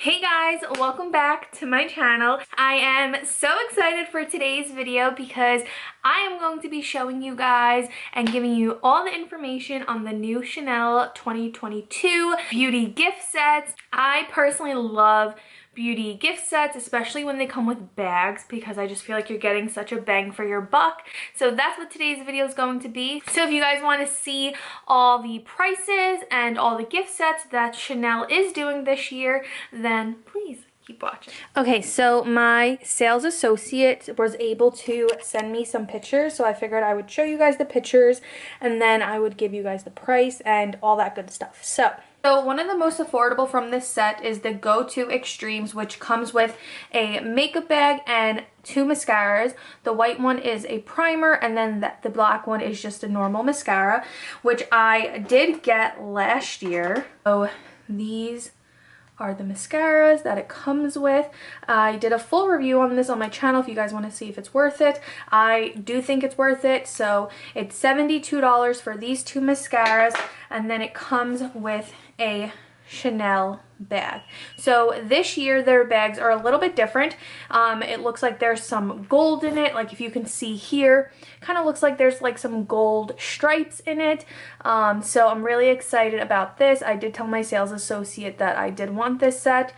Hey guys, welcome back to my channel. I am so excited for today's video because I am going to be showing you guys and giving you all the information on the new Chanel 2022 beauty gift sets. I personally love beauty gift sets, especially when they come with bags, because I just feel like you're getting such a bang for your buck. So that's what today's video is going to be. So if you guys want to see all the prices and all the gift sets that Chanel is doing this year, then please keep watching. Okay, so my sales associate was able to send me some pictures, so I figured I would show you guys the pictures and then I would give you guys the price and all that good stuff. So one of the most affordable from this set is the Go To Extremes, which comes with a makeup bag and 2 mascaras. The white one is a primer, and then the black one is just a normal mascara, which I did get last year. So these are the mascaras that it comes with. I did a full review on this on my channel if you guys want to see if it's worth it. I do think it's worth it. So it's $72 for these 2 mascaras, and then it comes with a Chanel bag. So this year their bags are a little bit different. It looks like there's some gold in it, like if you can see here, kind of looks like there's like some gold stripes in it. So I'm really excited about this. I did tell my sales associate that I did want this set.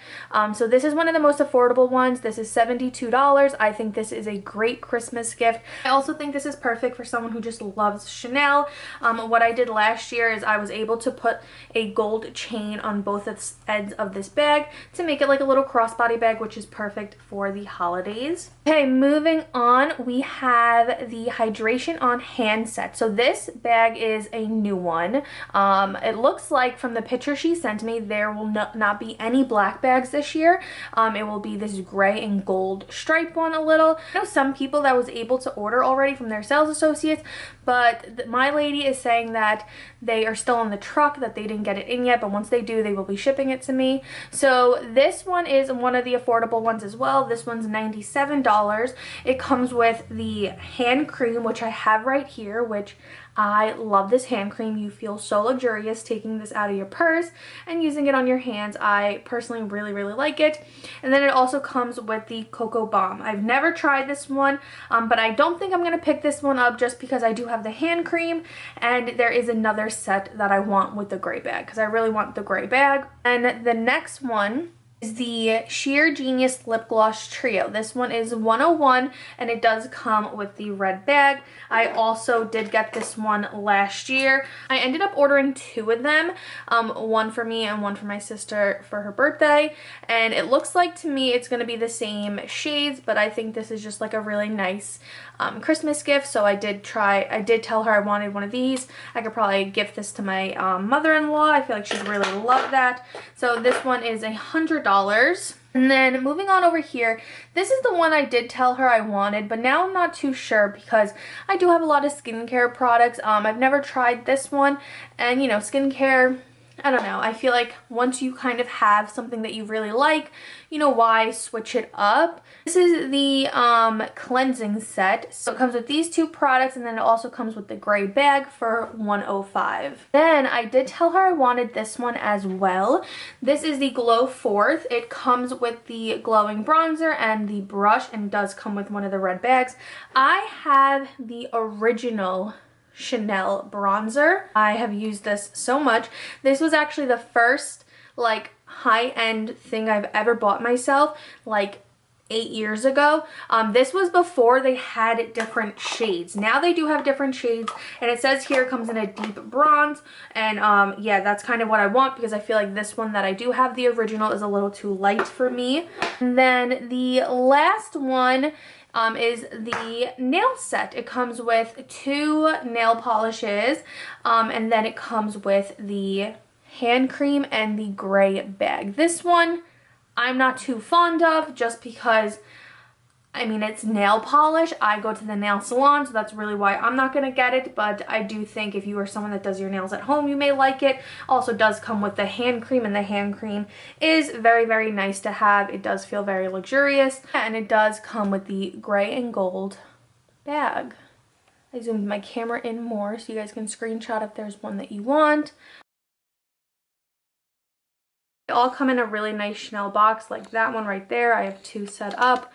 So this is one of the most affordable ones. This is $72. I think this is a great Christmas gift. I also think this is perfect for someone who just loves Chanel. What I did last year is I was able to put a gold chain on both ends of this bag to make it like a little crossbody bag, which is perfect for the holidays. Okay, moving on, we have the Hydration on Hand set. So this bag is a new one. It looks like from the picture she sent me, there will not be any black bags this year. It will be this gray and gold stripe one a little. I know some people that was able to order already from their sales associates, but my lady is saying that they are still on the truck, that they didn't get it in yet, but once they do, they will be shipping it to me. So this one is one of the affordable ones as well. This one's $97. It comes with the hand cream, which I have right here, which I love this hand cream. You feel so luxurious taking this out of your purse and using it on your hands. I personally really like it. And then it also comes with the Cocoa Bomb. I've never tried this one, but I don't think I'm going to pick this one up just because I do have the hand cream, and there is another set that I want with the gray bag because I really want the gray bag. And the next one is the Sheer Genius Lip Gloss Trio. This one is 101 and it does come with the red bag. I also did get this one last year. I ended up ordering 2 of them, one for me and one for my sister for her birthday, and it looks like to me it's going to be the same shades, but I think this is just like a really nice Christmas gift. So I did tell her I wanted one of these. I could probably gift this to my mother-in-law. I feel like she'd really love that. So this one is $100. And then moving on over here, this is the one I did tell her I wanted, but now I'm not too sure because I do have a lot of skincare products. I've never tried this one, and you know, skincare, I don't know. I feel like once you kind of have something that you really like, you know, why switch it up? This is the cleansing set. So it comes with these 2 products, and then it also comes with the gray bag for $105. Then I did tell her I wanted this one as well. This is the Glow Forth. It comes with the glowing bronzer and the brush, and does come with one of the red bags. I have the original Chanel bronzer. I have used this so much. This was actually the first like high-end thing I've ever bought myself, like 8 years ago. This was before they had different shades. Now they do have different shades, and it says here it comes in a deep bronze, and yeah, that's kind of what I want because I feel like this one that I do have, the original, is a little too light for me. And then the last one is the nail set. It comes with 2 nail polishes, and then it comes with the hand cream and the gray bag. This one I'm not too fond of just because, I mean, it's nail polish. I go to the nail salon, so that's really why I'm not going to get it, but I do think if you are someone that does your nails at home, you may like it. Also does come with the hand cream, and the hand cream is very nice to have. It does feel very luxurious, and it does come with the gray and gold bag. I zoomed my camera in more so you guys can screenshot if there's one that you want. They all come in a really nice Chanel box, like that one right there. I have 2 set up.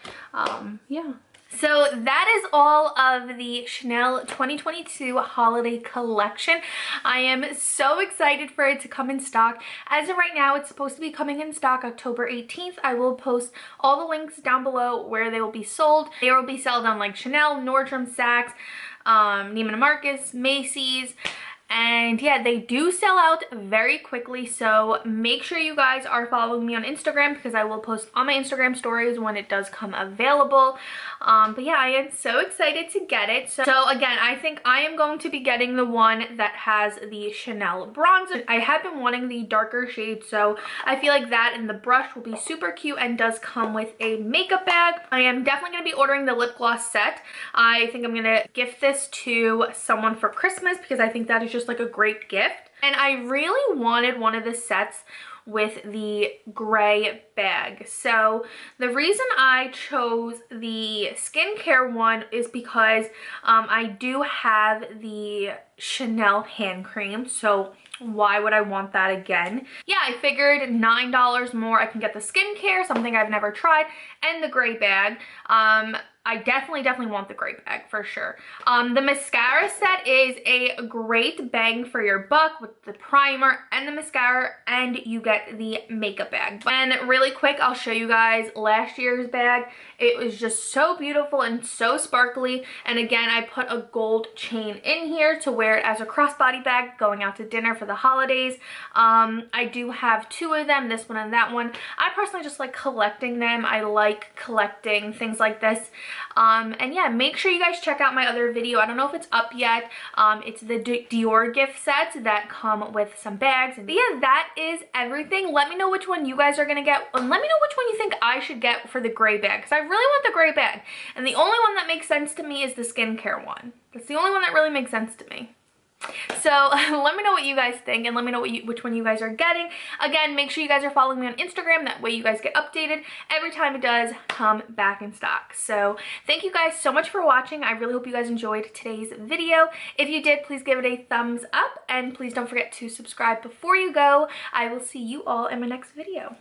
Yeah. So that is all of the Chanel 2022 holiday collection. I am so excited for it to come in stock. As of right now, it's supposed to be coming in stock October 18th. I will post all the links down below where they will be sold. They will be sold on like Chanel, Nordstrom, Saks, Neiman Marcus, Macy's. And yeah, they do sell out very quickly, so make sure you guys are following me on Instagram because I will post on my Instagram stories when it does come available. But yeah, I am so excited to get it. So again, I think I am going to be getting the one that has the Chanel bronze. I have been wanting the darker shade, so I feel like that and the brush will be super cute and does come with a makeup bag. I am definitely going to be ordering the lip gloss set. I think I'm going to gift this to someone for Christmas because I think that is just like a great gift. And I really wanted one of the sets with the gray bag. So the reason I chose the skincare one is because I do have the Chanel hand cream, so why would I want that again? Yeah, I figured $9 more, I can get the skincare, something I've never tried, and the gray bag. I definitely want the gray bag for sure. The mascara set is a great bang for your buck with the primer and the mascara, and you get the makeup bag. And really quick, I'll show you guys last year's bag. It was just so beautiful and so sparkly. And again, I put a gold chain in here to wear it as a crossbody bag going out to dinner for the holidays. I do have 2 of them, this one and that one. I personally just like collecting them. I like collecting things like this. And yeah, make sure you guys check out my other video. I don't know if it's up yet. It's the Dior gift sets that come with some bags. But yeah, that is everything. Let me know which one you guys are gonna get, and let me know which one you think I should get for the gray bag, because I really want the gray bag. And the only one that makes sense to me is the skincare one. That's the only one that really makes sense to me. So let me know what you guys think, and let me know which one you guys are getting. Again, make sure you guys are following me on Instagram. That way you guys get updated every time it does come back in stock. So thank you guys so much for watching. I really hope you guys enjoyed today's video. If you did, please give it a thumbs up, and please don't forget to subscribe before you go. I will see you all in my next video.